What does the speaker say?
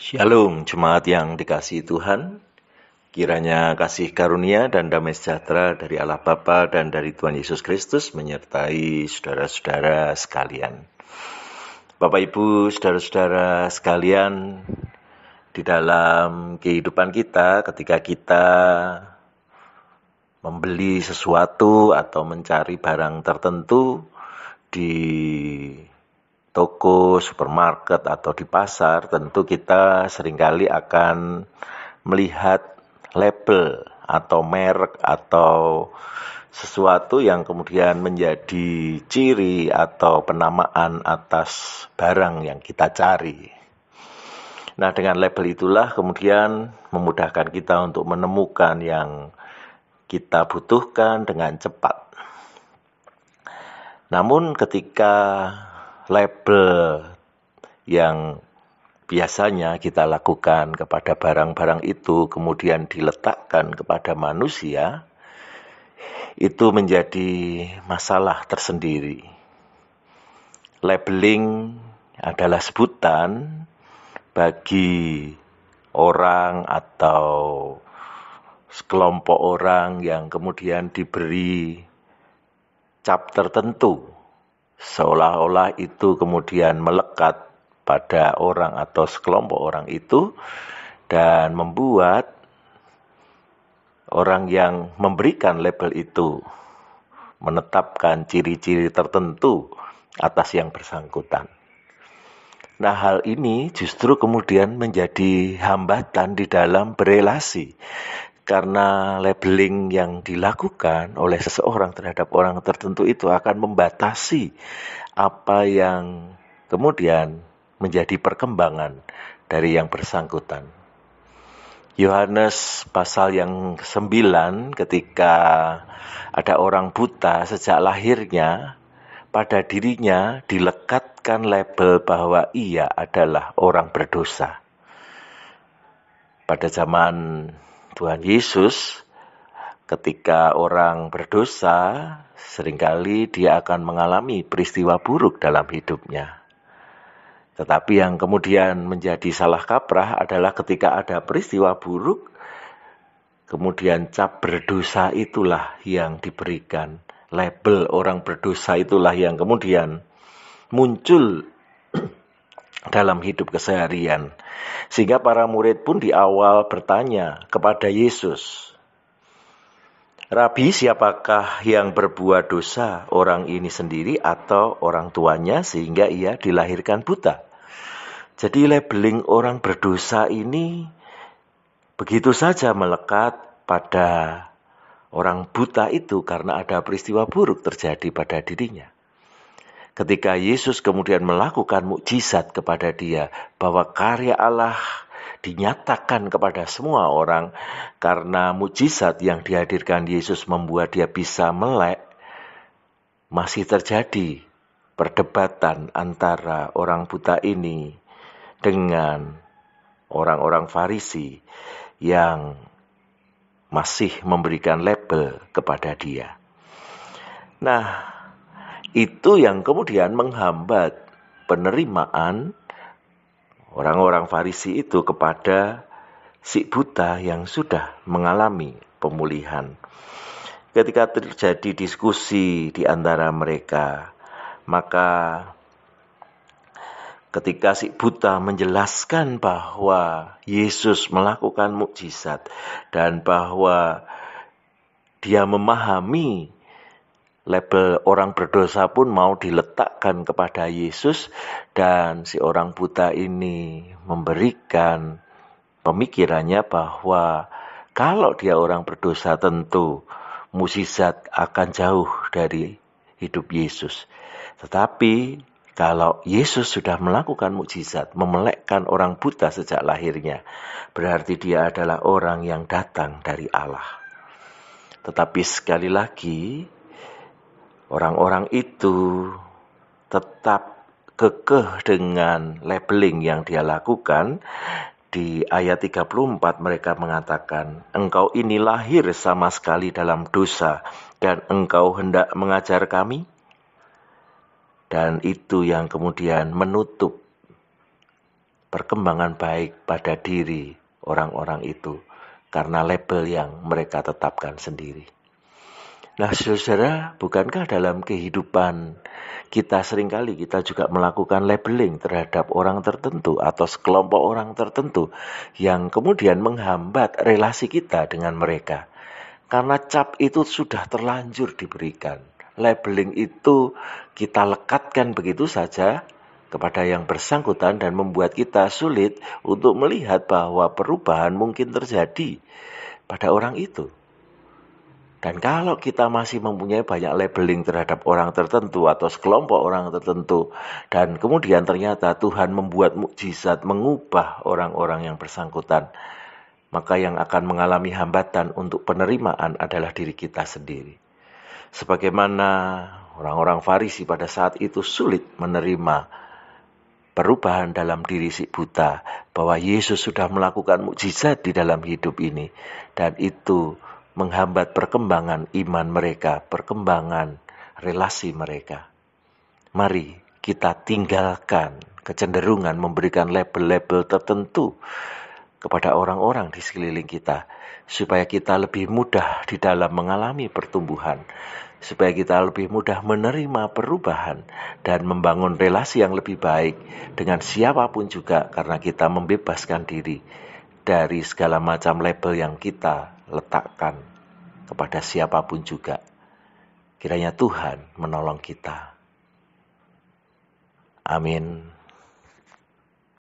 Shalom, jemaat yang dikasihi Tuhan. Kiranya kasih karunia dan damai sejahtera dari Allah Bapa dan dari Tuhan Yesus Kristus menyertai saudara-saudara sekalian. Bapak Ibu, saudara-saudara sekalian, di dalam kehidupan kita ketika kita membeli sesuatu atau mencari barang tertentu di toko, supermarket, atau di pasar, tentu kita seringkali akan melihat label atau merek atau sesuatu yang kemudian menjadi ciri atau penamaan atas barang yang kita cari. Nah, dengan label itulah kemudian memudahkan kita untuk menemukan yang kita butuhkan dengan cepat. Namun ketika label yang biasanya kita lakukan kepada barang-barang itu kemudian diletakkan kepada manusia, itu menjadi masalah tersendiri. Labeling adalah sebutan bagi orang atau sekelompok orang yang kemudian diberi cap tertentu, seolah-olah itu kemudian melekat pada orang atau sekelompok orang itu dan membuat orang yang memberikan label itu menetapkan ciri-ciri tertentu atas yang bersangkutan. Nah, hal ini justru kemudian menjadi hambatan di dalam berelasi. Karena labeling yang dilakukan oleh seseorang terhadap orang tertentu itu akan membatasi apa yang kemudian menjadi perkembangan dari yang bersangkutan. Yohanes pasal yang 9 ketika ada orang buta sejak lahirnya, pada dirinya dilekatkan label bahwa ia adalah orang berdosa. Pada zaman Tuhan Yesus, ketika orang berdosa, seringkali dia akan mengalami peristiwa buruk dalam hidupnya. Tetapi yang kemudian menjadi salah kaprah adalah ketika ada peristiwa buruk, kemudian cap berdosa itulah yang diberikan. Label orang berdosa itulah yang kemudian muncul dalam hidup keseharian. Sehingga para murid pun di awal bertanya kepada Yesus, "Rabi, siapakah yang berbuat dosa, orang ini sendiri atau orang tuanya sehingga ia dilahirkan buta?" Jadi labeling orang berdosa ini begitu saja melekat pada orang buta itu karena ada peristiwa buruk terjadi pada dirinya. Ketika Yesus kemudian melakukan mukjizat kepada dia, bahwa karya Allah dinyatakan kepada semua orang, karena mukjizat yang dihadirkan Yesus membuat dia bisa melek, masih terjadi perdebatan antara orang buta ini dengan orang-orang Farisi yang masih memberikan label kepada dia. Nah, itu yang kemudian menghambat penerimaan orang-orang Farisi itu kepada si buta yang sudah mengalami pemulihan. Ketika terjadi diskusi di antara mereka, maka ketika si buta menjelaskan bahwa Yesus melakukan mukjizat dan bahwa dia memahami label orang berdosa pun mau diletakkan kepada Yesus, dan si orang buta ini memberikan pemikirannya bahwa kalau dia orang berdosa tentu mukjizat akan jauh dari hidup Yesus. Tetapi kalau Yesus sudah melakukan mukjizat, memelekkan orang buta sejak lahirnya, berarti dia adalah orang yang datang dari Allah. Tetapi sekali lagi, orang-orang itu tetap kekeh dengan labeling yang dia lakukan. Di ayat 34 mereka mengatakan, "Engkau ini lahir sama sekali dalam dosa, dan engkau hendak mengajar kami?" Dan itu yang kemudian menutup perkembangan baik pada diri orang-orang itu karena label yang mereka tetapkan sendiri. Nah, saudara, bukankah dalam kehidupan kita seringkali kita juga melakukan labeling terhadap orang tertentu atau sekelompok orang tertentu yang kemudian menghambat relasi kita dengan mereka. Karena cap itu sudah terlanjur diberikan. Labeling itu kita lekatkan begitu saja kepada yang bersangkutan dan membuat kita sulit untuk melihat bahwa perubahan mungkin terjadi pada orang itu. Dan kalau kita masih mempunyai banyak labeling terhadap orang tertentu atau sekelompok orang tertentu, dan kemudian ternyata Tuhan membuat mukjizat mengubah orang-orang yang bersangkutan, maka yang akan mengalami hambatan untuk penerimaan adalah diri kita sendiri. Sebagaimana orang-orang Farisi pada saat itu sulit menerima perubahan dalam diri si buta, bahwa Yesus sudah melakukan mukjizat di dalam hidup ini, dan itu menghambat perkembangan iman mereka, perkembangan relasi mereka. Mari kita tinggalkan kecenderungan memberikan label-label tertentu kepada orang-orang di sekeliling kita, supaya kita lebih mudah di dalam mengalami pertumbuhan, supaya kita lebih mudah menerima perubahan dan membangun relasi yang lebih baik dengan siapapun juga, karena kita membebaskan diri dari segala macam label yang kita letakkan kepada siapapun juga. Kiranya Tuhan menolong kita. Amin.